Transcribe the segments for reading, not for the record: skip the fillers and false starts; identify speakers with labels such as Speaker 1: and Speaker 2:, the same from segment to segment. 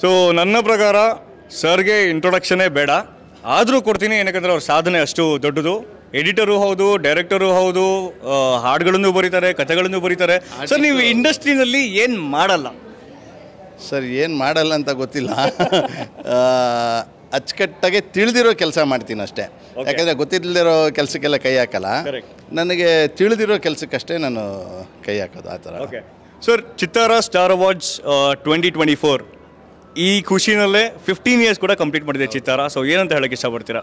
Speaker 1: So ನನ್ನ ಪ್ರಕಾರ ಸರ್ಗೆ ಇಂಟ್ರೊಡಕ್ಷನೇ ಬೇಡ, ಆದರೂ ಕೊಡ್ತೀನಿ. ಏನಕ್ಕೆ ಅವ್ರ ಸಾಧನೆ ಅಷ್ಟು ದೊಡ್ಡದು. ಎಡಿಟರು ಹೌದು, ಡೈರೆಕ್ಟರು ಹೌದು, ಹಾಡುಗಳನ್ನು ಬರೀತಾರೆ, ಕಥೆಗಳನ್ನು ಬರೀತಾರೆ. ಸರ್ ನೀವು ಇಂಡಸ್ಟ್ರಿನಲ್ಲಿ ಏನು ಮಾಡಲ್ಲ?
Speaker 2: ಸರ್ ಏನು ಮಾಡಲ್ಲ ಅಂತ ಗೊತ್ತಿಲ್ಲ. ಅಚ್ಚುಕಟ್ಟಾಗೆ ತಿಳಿದಿರೋ ಕೆಲಸ ಮಾಡ್ತೀನಿ ಅಷ್ಟೇ. ಯಾಕಂದರೆ ಗೊತ್ತಿಲ್ಲದಿರೋ ಕೆಲಸಕ್ಕೆಲ್ಲ ಕೈ ಹಾಕಲ್ಲ. ನನಗೆ ತಿಳಿದಿರೋ ಕೆಲಸಕ್ಕಷ್ಟೇ ನಾನು ಕೈ ಹಾಕೋದು, ಆ ಥರ.
Speaker 1: ಓಕೆ ಸರ್, ಚಿತ್ತಾರ ಸ್ಟಾರ್ ಅವಾರ್ಡ್ಸ್ 2024 ಈ ಖುಷಿನಲ್ಲೇ 15 ಇಯರ್ಸ್ ಕೂಡ ಕಂಪ್ಲೀಟ್ ಮಾಡಿದೆ ಚಿತ್ತಾರ. ಸೊ ಏನಂತ ಹೇಳೋಕ್ಕೆ ಇಷ್ಟಪಡ್ತೀರಾ?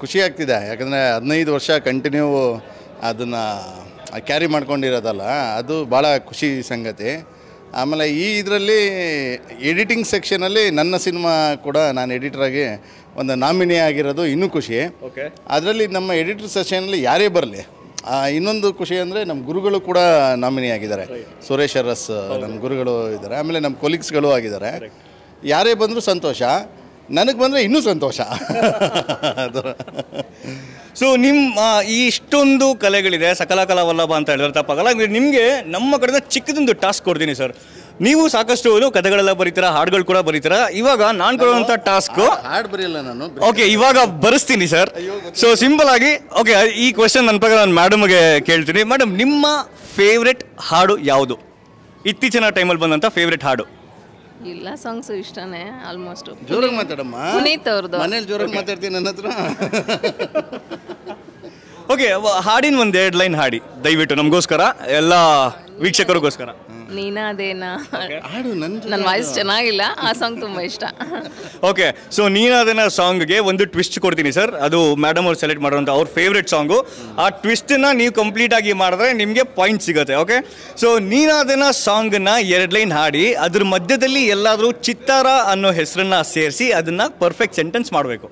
Speaker 2: ಖುಷಿ ಆಗ್ತಿದೆ. ಯಾಕಂದರೆ 15 ವರ್ಷ ಕಂಟಿನ್ಯೂ ಅದನ್ನು ಕ್ಯಾರಿ ಮಾಡ್ಕೊಂಡಿರೋದಲ್ಲ, ಅದು ಭಾಳ ಖುಷಿ ಸಂಗತಿ. ಆಮೇಲೆ ಈ ಇದರಲ್ಲಿ ಎಡಿಟಿಂಗ್ ಸೆಕ್ಷನಲ್ಲಿ ನನ್ನ ಸಿನಿಮಾ ಕೂಡ ನಾನು ಎಡಿಟರಾಗಿ ಒಂದು ನಾಮಿನಿ ಆಗಿರೋದು ಇನ್ನೂ ಖುಷಿ.
Speaker 1: ಓಕೆ,
Speaker 2: ಅದರಲ್ಲಿ ನಮ್ಮ ಎಡಿಟರ್ ಸೆಕ್ಷನಲ್ಲಿ ಯಾರೇ ಬರಲಿ, ಇನ್ನೊಂದು ಖುಷಿ ಅಂದರೆ ನಮ್ಮ ಗುರುಗಳು ಕೂಡ ನಾಮಿನಿ ಆಗಿದ್ದಾರೆ. ಸುರೇಶ್ ಅರಸ್ ನಮ್ಮ ಗುರುಗಳು ಇದ್ದಾರೆ, ಆಮೇಲೆ ನಮ್ಮ ಕೊಲೀಗ್ಸ್ಗಳು ಆಗಿದ್ದಾರೆ. ಯಾರೇ ಬಂದರೂ ಸಂತೋಷ, ನನಗೆ ಬಂದರೆ ಇನ್ನೂ ಸಂತೋಷ.
Speaker 1: ಸೊ ನಿಮ್ಮ ಈ ಇಷ್ಟೊಂದು ಕಲೆಗಳಿದೆ, ಸಕಲ ಕಲಾ ವಲ್ಲಭ ಅಂತ ಹೇಳಿದ್ರೆ ತಪ್ಪಾಗಲ್ಲ. ನಿಮಗೆ ನಮ್ಮ ಕಡೆಯಿಂದ ಚಿಕ್ಕದೊಂದು ಟಾಸ್ಕ್ ಕೊಡ್ತೀನಿ ಸರ್. ನೀವು ಸಾಕಷ್ಟು ಕಥೆಗಳೆಲ್ಲ ಬರೀತೀರಾ, ಹಾಡುಗಳು ಕೂಡ ಬರೀತೀರಾ. ಇವಾಗ ನಾನು ಕೊಡುವಂಥ ಟಾಸ್ಕು,
Speaker 2: ಹಾಡು ಬರೆಯಲ್ಲ ನಾನು.
Speaker 1: ಓಕೆ, ಇವಾಗ ಬರೆಸ್ತೀನಿ ಸರ್. ಸೊ ಸಿಂಪಲ್ ಆಗಿ, ಓಕೆ, ಈ ಕ್ವೆಶನ್ ನನ್ನ ಪ್ರಕಾರ ನಾನು ಮೇಡಮ್ಗೆ ಕೇಳ್ತೀನಿ. ಮೇಡಮ್, ನಿಮ್ಮ ಫೇವ್ರೆಟ್ ಹಾಡು ಯಾವುದು? ಇತ್ತೀಚಿನ ಟೈಮಲ್ಲಿ ಬಂದಂಥ ಫೇವ್ರೆಟ್ ಹಾಡು?
Speaker 3: ಎಲ್ಲ ಸಾಂಗ್ಸು ಇಷ್ಟನೇ ಆಲ್ಮೋಸ್ಟ್.
Speaker 2: ಜೋರಾಗಿ ಮಾತಾಡಮ್ಮ.
Speaker 3: ಪುನೀತ್ ಅವ್ರದ್ದು.
Speaker 2: ಮನೇಲಿ ಜೋರಾಗಿ ಮಾತಾಡ್ತೀನಿ ನನ್ನ ಹತ್ರ.
Speaker 1: ಓಕೆ, ಹಾಡಿನ ಒಂದು 2 ಲೈನ್ ಹಾಡಿ ದಯವಿಟ್ಟು ನಮಗೋಸ್ಕರ, ಎಲ್ಲ ವೀಕ್ಷಕರಿಗೋಸ್ಕರ.
Speaker 3: ನೀನಾದೇನಾ
Speaker 2: ಹಾಡು.
Speaker 3: ನನ್ನ ವಾಯ್ಸ್ ಚೆನ್ನಾಗಿಲ್ಲ, ಆ ಸಾಂಗ್ ತುಂಬ ಇಷ್ಟ.
Speaker 1: ಓಕೆ, ಸೊ ನೀನಾದೇನ ಸಾಂಗ್ಗೆ ಒಂದು ಟ್ವಿಸ್ಟ್ ಕೊಡ್ತೀನಿ ಸರ್. ಅದು ಮೇಡಮ್ ಅವ್ರು ಸೆಲೆಕ್ಟ್ ಮಾಡೋಂಥ ಅವ್ರ ಫೇವ್ರೆಟ್ ಸಾಂಗು. ಆ ಟ್ವಿಸ್ಟನ್ನ ನೀವು ಕಂಪ್ಲೀಟಾಗಿ ಮಾಡಿದ್ರೆ ನಿಮಗೆ ಪಾಯಿಂಟ್ ಸಿಗುತ್ತೆ. ಓಕೆ, ಸೊ ನೀನಾದೇನ ಸಾಂಗನ್ನ 2 ಲೈನ್ ಹಾಡಿ, ಅದ್ರ ಮಧ್ಯದಲ್ಲಿ ಎಲ್ಲಾದರೂ ಚಿತ್ತಾರ ಅನ್ನೋ ಹೆಸರನ್ನ ಸೇರಿಸಿ ಅದನ್ನು ಪರ್ಫೆಕ್ಟ್ ಸೆಂಟೆನ್ಸ್ ಮಾಡಬೇಕು.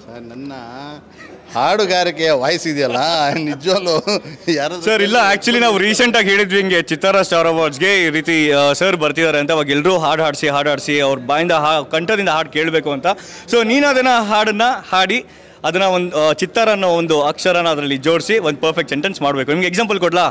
Speaker 2: ಸರ್, ನನ್ನ ಹಾಡುಗಾರಿಕೆಯ ವಾಯ್ಸ್ ಇದೆಯಲ್ಲ, ನಿಜವಲ್ಲೂ ಯಾರು
Speaker 1: ಸರ್ ಇಲ್ಲ, ಆ್ಯಕ್ಚುಲಿ ನಾವು ರೀಸೆಂಟಾಗಿ ಹೇಳಿದ್ವಿ ಹಿಂಗೆ ಚಿತ್ತಾರ ಸ್ಟಾರ್ ಅವಾರ್ಡ್ಸ್ಗೆ ಈ ರೀತಿ ಸರ್ ಬರ್ತಿದ್ದಾರೆ ಅಂತ. ಅವಾಗ ಎಲ್ಲರೂ ಹಾಡಿಸಿ ಅವ್ರ ಬಾಯಿಂದ ಕಂಠದಿಂದ ಹಾಡು ಕೇಳಬೇಕು ಅಂತ. ಸೊ ನೀನು ಅದನ್ನು ಹಾಡನ್ನು ಹಾಡಿ ಅದನ್ನು ಒಂದು ಚಿತ್ತಾರ ಅನ್ನೋ ಒಂದು ಅಕ್ಷರನ ಅದರಲ್ಲಿ ಜೋಡಿಸಿ ಒಂದು ಪರ್ಫೆಕ್ಟ್ ಸೆಂಟೆನ್ಸ್ ಮಾಡಬೇಕು. ನಿಮ್ಗೆ ಎಕ್ಸಾಂಪಲ್ ಕೊಡ್ಲಾ?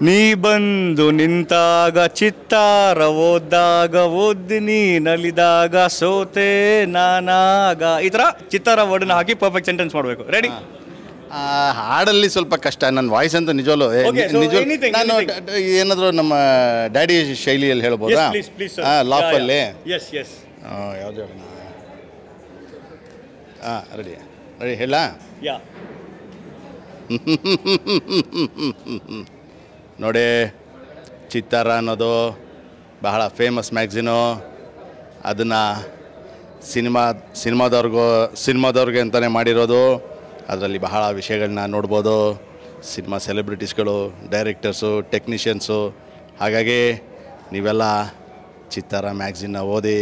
Speaker 1: ನೀ ಬಂದು ನಿಂತಾಗ ಚಿತ್ತಾರ ಓದ್ದಾಗ ಓದಿ ನೀ ನಲಿದಾಗ ಸೋತೆ ನಾನಾಗ, ಈ ಥರ ಚಿತ್ತಾರ ವರ್ಡನ್ನ ಹಾಕಿ ಪರ್ಫೆಕ್ಟ್ ಸೆಂಟೆನ್ಸ್ ಮಾಡಬೇಕು. ರೆಡಿ?
Speaker 2: ಹಾಡಲ್ಲಿ ಸ್ವಲ್ಪ ಕಷ್ಟ. ನನ್ನ ವಾಯ್ಸ್ ಅಂತ ನಿಜವಲ್ಲೂ ನಾನು ಏನಾದರೂ ನಮ್ಮ ಡ್ಯಾಡಿ ಶೈಲಿಯಲ್ಲಿ ಹೇಳ್ಬೋದಾ? ಲಾಫಲ್ಲಿ ಯಾವುದು ಹೇಳೋಣ? ರೆಡಿ ಹೇಳ. ನೋಡಿ, ಚಿತ್ತಾರ ಅನ್ನೋದು ಬಹಳ ಫೇಮಸ್ ಮ್ಯಾಗ್ಝಿನು. ಅದನ್ನು ಸಿನಿಮಾದವ್ರಿಗೆ ಅಂತಲೇ ಮಾಡಿರೋದು. ಅದರಲ್ಲಿ ಬಹಳ ವಿಷಯಗಳನ್ನ ನೋಡ್ಬೋದು. ಸಿನಿಮಾ ಸೆಲೆಬ್ರಿಟೀಸ್ಗಳು, ಡೈರೆಕ್ಟರ್ಸು, ಟೆಕ್ನಿಷಿಯನ್ಸು. ಹಾಗಾಗಿ ನೀವೆಲ್ಲ ಚಿತ್ತಾರ ಮ್ಯಾಗ್ಝಿನ್ನ ಓದಿ.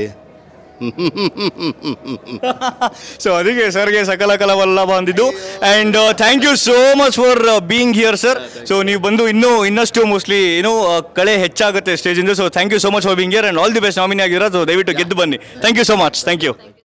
Speaker 1: ಸೊ ಅದಕ್ಕೆ ಸರ್ಗೆ ಸಕಲ ಕಲಾ ವಲ್ಲಭ ಅಂದಿದ್ದು. And thank you so much for being here sir. So ನೀವು ಬಂದು ಇನ್ನಷ್ಟು ಮೋಸ್ಟ್ಲಿ ಕಳೆ ಹೆಚ್ಚಾಗುತ್ತೆ ಸ್ಟೇಜಿಂದ. So thank you so much for being here and all the best. Nominee ಆಗಿರೋ, ಸೊ ದಯವಿಟ್ಟು ಗೆದ್ದು ಬನ್ನಿ. Thank you so much. Thank you.